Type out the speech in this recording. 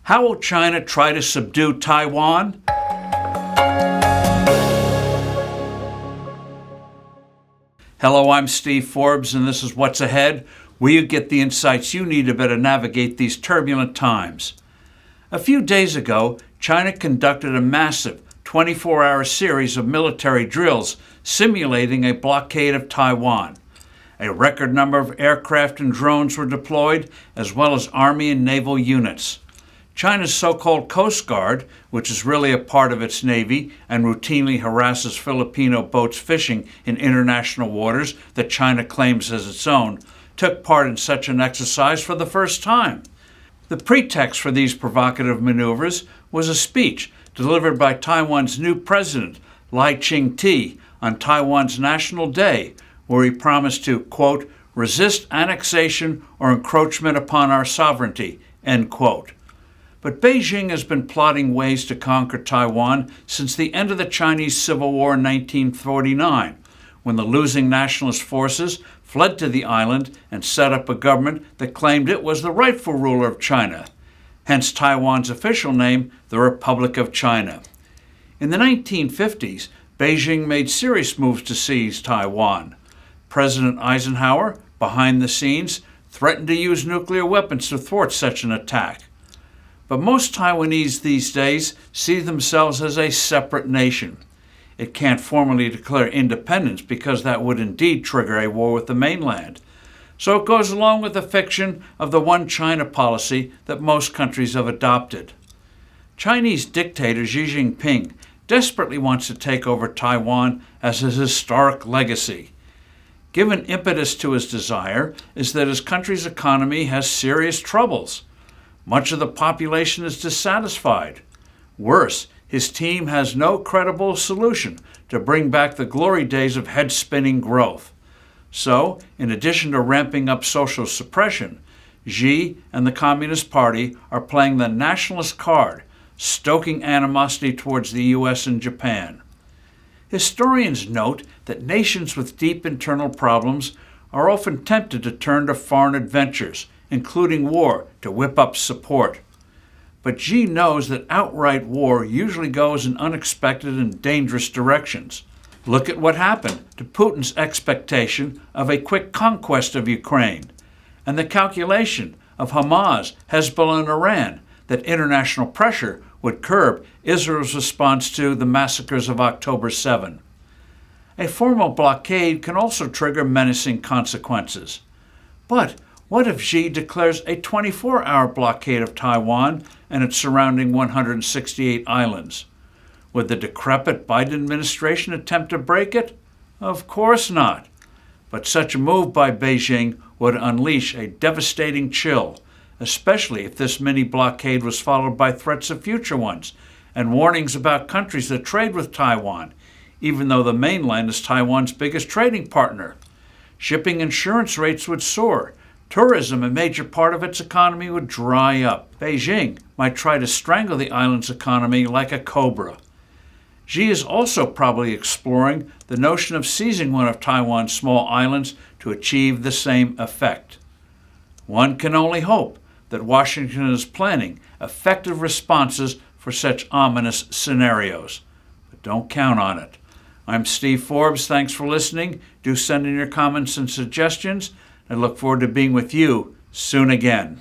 How will China try to subdue Taiwan? Hello, I'm Steve Forbes, and this is What's Ahead, where you get the insights you need to better navigate these turbulent times. A few days ago, China conducted a massive 24-hour series of military drills simulating a blockade of Taiwan. A record number of aircraft and drones were deployed, as well as Army and naval units. China's so-called Coast Guard, which is really a part of its Navy and routinely harasses Filipino boats fishing in international waters that China claims as its own, took part in such an exercise for the first time. The pretext for these provocative maneuvers was a speech delivered by Taiwan's new president, Lai Ching-te, on Taiwan's National Day, where he promised to, quote, resist annexation or encroachment upon our sovereignty, end quote. But Beijing has been plotting ways to conquer Taiwan since the end of the Chinese Civil War in 1949, when the losing nationalist forces fled to the island and set up a government that claimed it was the rightful ruler of China, hence Taiwan's official name, the Republic of China. In the 1950s, Beijing made serious moves to seize Taiwan. President Eisenhower, behind the scenes, threatened to use nuclear weapons to thwart such an attack. But most Taiwanese these days see themselves as a separate nation. It can't formally declare independence because that would indeed trigger a war with the mainland. So it goes along with the fiction of the one China policy that most countries have adopted. Chinese dictator Xi Jinping desperately wants to take over Taiwan as his historic legacy. Given impetus to his desire is that his country's economy has serious troubles. Much of the population is dissatisfied. Worse, his team has no credible solution to bring back the glory days of head-spinning growth. So, in addition to ramping up social suppression, Xi and the Communist Party are playing the nationalist card, stoking animosity towards the U.S. and Japan. Historians note that nations with deep internal problems are often tempted to turn to foreign adventures, including war, to whip up support. But Xi knows that outright war usually goes in unexpected and dangerous directions. Look at what happened to Putin's expectation of a quick conquest of Ukraine, and the calculation of Hamas, Hezbollah, and Iran that international pressure would curb Israel's response to the massacres of October 7. A formal blockade can also trigger menacing consequences. But what if Xi declares a 24-hour blockade of Taiwan and its surrounding 168 islands? Would the decrepit Biden administration attempt to break it? Of course not. But such a move by Beijing would unleash a devastating chill, especially if this mini blockade was followed by threats of future ones and warnings about countries that trade with Taiwan, even though the mainland is Taiwan's biggest trading partner. Shipping insurance rates would soar. Tourism, a major part of its economy, would dry up. Beijing might try to strangle the island's economy like a cobra. Xi is also probably exploring the notion of seizing one of Taiwan's small islands to achieve the same effect. One can only hope that Washington is planning effective responses for such ominous scenarios. But don't count on it. I'm Steve Forbes. Thanks for listening. Do send in your comments and suggestions. I look forward to being with you soon again.